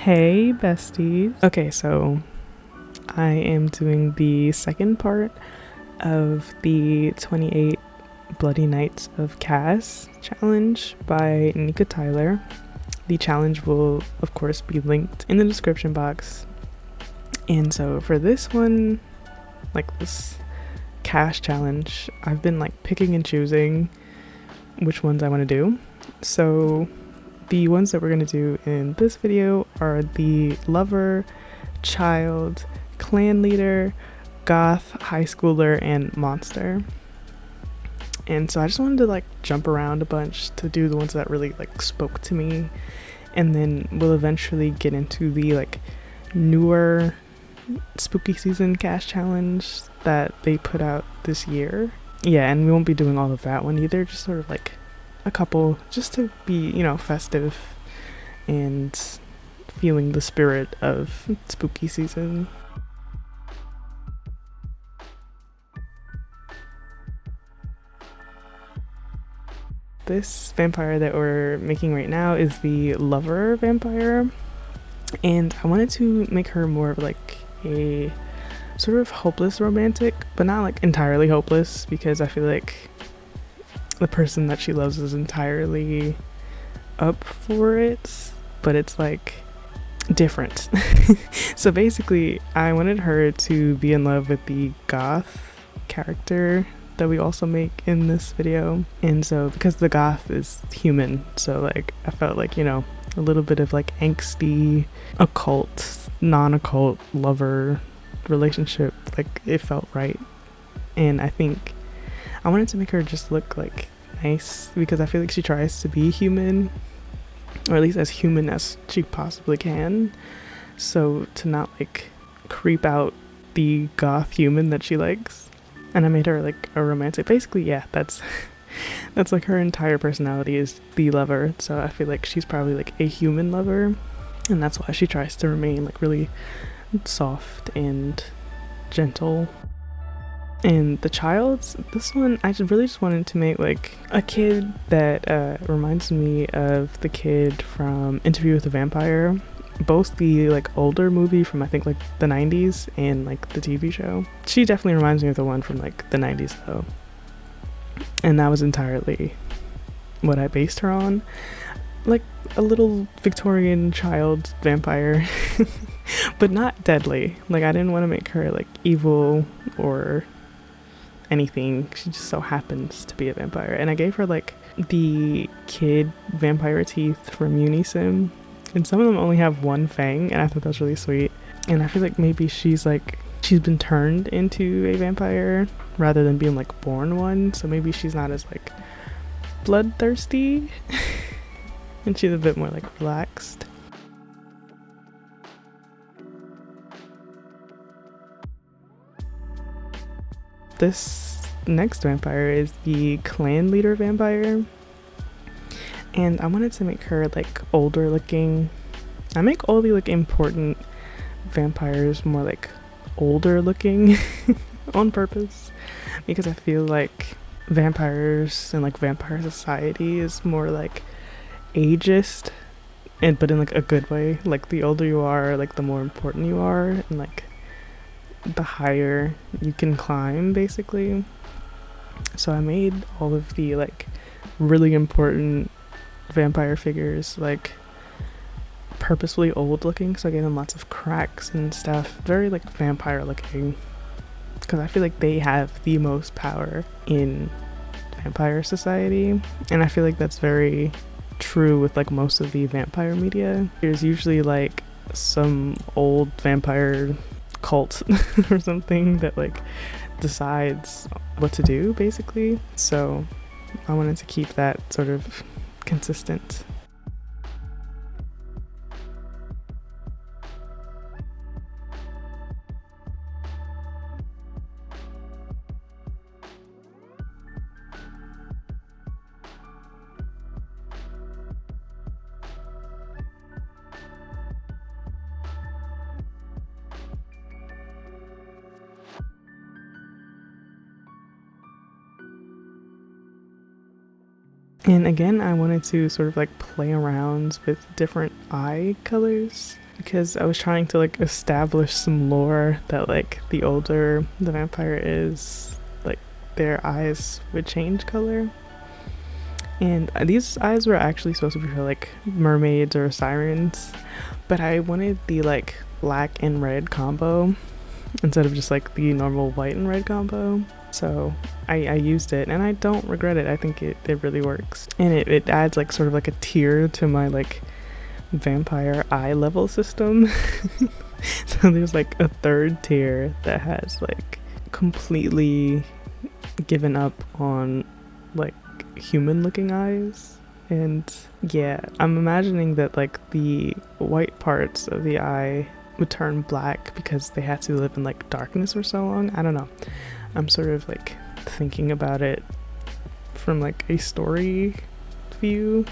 Hey besties. Okay, so I am doing the second part of the 28 Bloody Nights of CAS challenge by Nika Tyler. The challenge will of course be linked in the description box. And so for this one, like this CAS challenge, I've been like picking and choosing which ones I want to do. So the ones that we're going to do in this video are the lover, child, clan leader, goth, high schooler, and monster. And so I just wanted to like jump around a bunch to do the ones that really like spoke to me, and then we'll eventually get into the like newer spooky season CAS challenge that they put out this year. Yeah, and we won't be doing all of that one either, just sort of like a couple just to be, festive and feeling the spirit of spooky season. This vampire that we're making right now is the lover vampire, and I wanted to make her more of like a sort of hopeless romantic, but not like entirely hopeless, because I feel like the person that she loves is entirely up for it, but it's like different. So basically I wanted her to be in love with the goth character that we also make in this video, and so because the goth is human, so like I felt like a little bit of like angsty occult, non-occult lover relationship, like it felt right. And I think I wanted to make her just look like nice, because I feel like she tries to be human, or at least as human as she possibly can, so to not like creep out the goth human that she likes. And I made her like a romantic, basically. Yeah, that's that's like her entire personality is the lover, so I feel like she's probably like a human lover, and that's why she tries to remain like really soft and gentle. And the childs, this one I really just wanted to make like a kid that reminds me of the kid from Interview with a Vampire, both the like older movie from I think like the 90s and like the TV show. She definitely reminds me of the one from like the 90s though, and that was entirely what I based her on, like a little Victorian child vampire. But not deadly. Like I didn't want to make her like evil or anything, she just so happens to be a vampire. And I gave her like the kid vampire teeth from Sim, and some of them only have one fang, and I thought that was really sweet. And I feel like maybe she's been turned into a vampire rather than being like born one, so maybe she's not as like bloodthirsty and she's a bit more like relaxed. This next vampire is the clan leader vampire, and I wanted to make her like older looking. I make all the like important vampires more like older looking on purpose, because I feel like vampires and like vampire society is more like ageist, and but in like a good way. Like the older you are, like the more important you are, and like the higher you can climb basically. So I made all of the like really important vampire figures like purposefully old looking, so I gave them lots of cracks and stuff, very like vampire looking, because I feel like they have the most power in vampire society, and I feel like that's very true with like most of the vampire media. There's usually like some old vampire cult or something that like decides what to do basically, so I wanted to keep that sort of consistent. And again, I wanted to sort of like play around with different eye colors. because I was trying to like establish some lore that like the older the vampire is, like their eyes would change color. And these eyes were actually supposed to be for like mermaids or sirens, but I wanted the like black and red combo instead of just like the normal white and red combo. So I used it and I don't regret it. I think it really works. And it adds like sort of like a tier to my like vampire eye level system. So there's like a third tier that has like completely given up on like human looking eyes. And yeah, I'm imagining that like the white parts of the eye would turn black because they had to live in like darkness for so long. I don't know. I'm sort of like thinking about it from like a story view.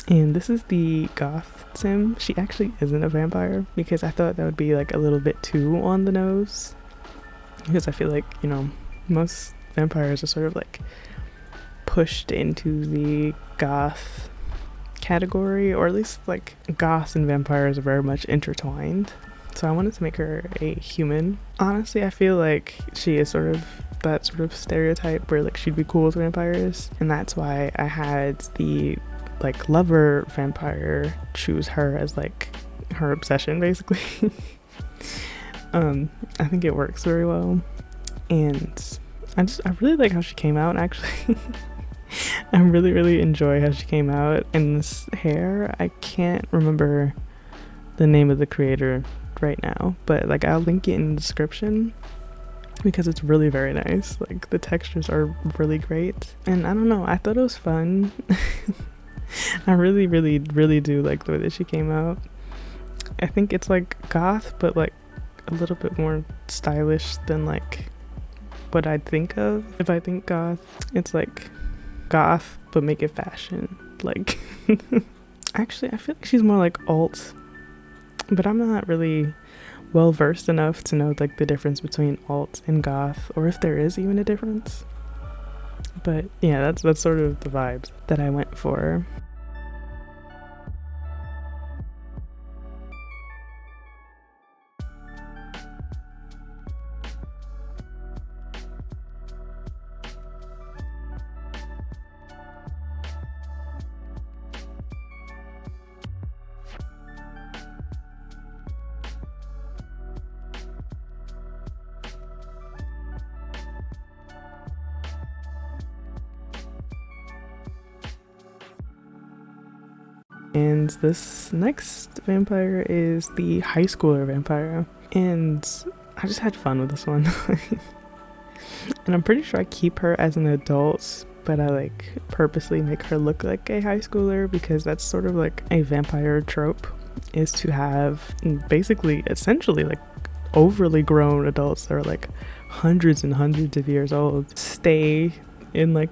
And this is the Goth Sim. She actually isn't a vampire because I thought that would be like a little bit too on the nose. Because I feel like, you know, most vampires are sort of like pushed into the goth category, or at least like goths and vampires are very much intertwined. So I wanted to make her a human. Honestly, I feel like she is sort of that sort of stereotype where like she'd be cool with vampires, and that's why I had the like lover vampire choose her as like her obsession basically. I think it works very well, and I really like how she came out actually. I really enjoy how she came out. And this hair, I can't remember the name of the creator right now, but like I'll link it in the description because it's really very nice. Like the textures are really great, and I don't know, I thought it was fun. I really do like the way that she came out. I think it's like goth, but like a little bit more stylish than like what I'd think of. If I think goth, it's like goth, but make it fashion. Like, actually, I feel like she's more like alt, but I'm not really well versed enough to know like the difference between alt and goth, or if there is even a difference. But yeah, that's sort of the vibes that I went for. And this next vampire is the high schooler vampire. And I just had fun with this one. And I'm pretty sure I keep her as an adult, but I like purposely make her look like a high schooler because that's sort of like a vampire trope, is to have basically essentially like overly grown adults that are like hundreds and hundreds of years old stay in like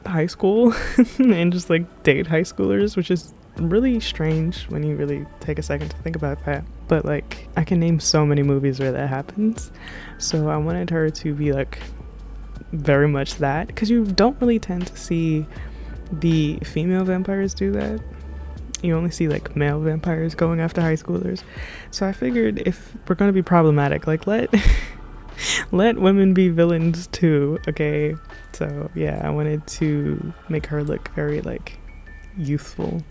high school and just like date high schoolers, which is really strange when you really take a second to think about that. But like I can name so many movies where that happens, so I wanted her to be like very much that, because you don't really tend to see the female vampires do that. You only see like male vampires going after high schoolers. So I figured if we're gonna be problematic, like let women be villains too, okay? So yeah, I wanted to make her look very like youthful.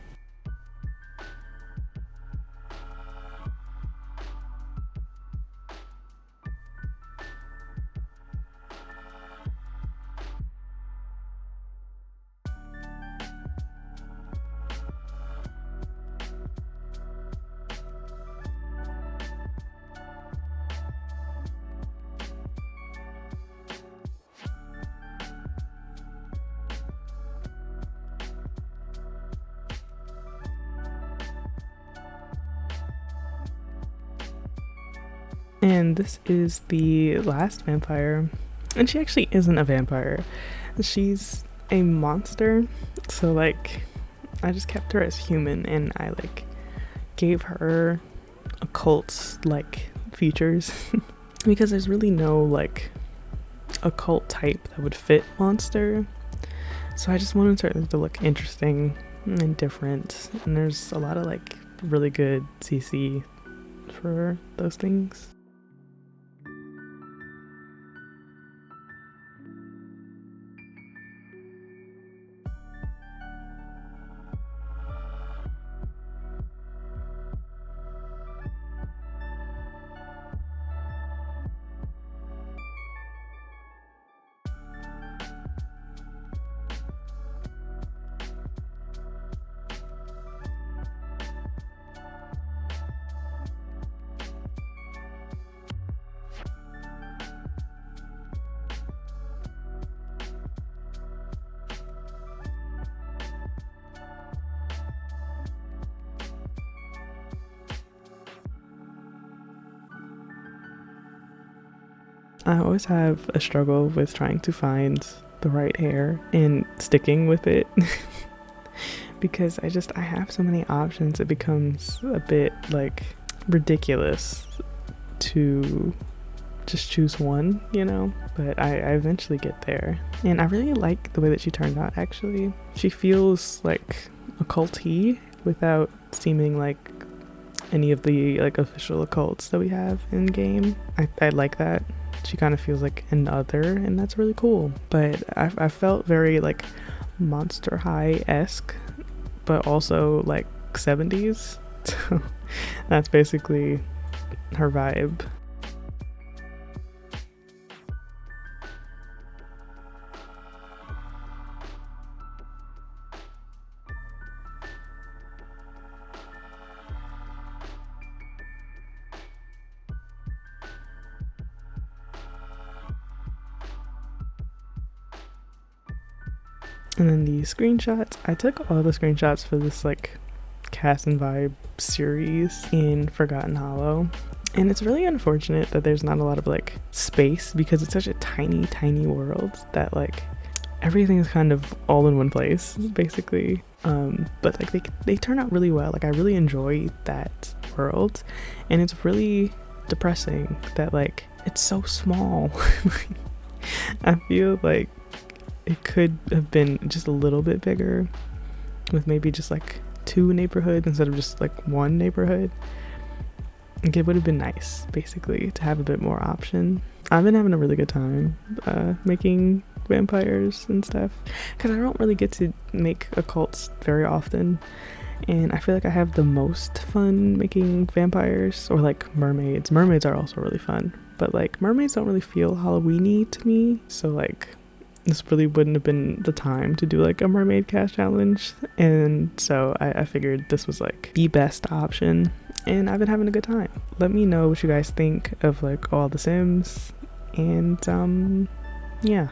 And this is the last vampire. And she actually isn't a vampire. She's a monster. So like I just kept her as human and I like gave her occult like features because there's really no like occult type that would fit monster. So I just wanted her to look interesting and different. And there's a lot of like really good CC for those things. I always have a struggle with trying to find the right hair and sticking with it because I have so many options. It becomes a bit like ridiculous to just choose one, you know, but I eventually get there. And I really like the way that she turned out, actually. She feels like occulty without seeming like any of the like official occults that we have in game. I like that. She kind of feels like an other, and that's really cool. But I felt very like Monster High-esque, but also like 70s. So that's basically her vibe. And then the screenshots, I took all the screenshots for this like CAS and Vibe series in Forgotten Hollow. And it's really unfortunate that there's not a lot of like space because it's such a tiny world that like everything is kind of all in one place basically. But like they turn out really well. Like I really enjoy that world, and it's really depressing that like it's so small. I feel like it could have been just a little bit bigger with maybe just like 2 neighborhoods instead of just like 1 neighborhood. Like it would have been nice basically to have a bit more option. I've been having a really good time making vampires and stuff because I don't really get to make occults very often, and I feel like I have the most fun making vampires or like mermaids. Mermaids are also really fun, but like mermaids don't really feel Halloween-y to me, so like this really wouldn't have been the time to do like a mermaid cast challenge, and so I figured this was like the best option, and I've been having a good time. Let me know what you guys think of like all the Sims, and yeah.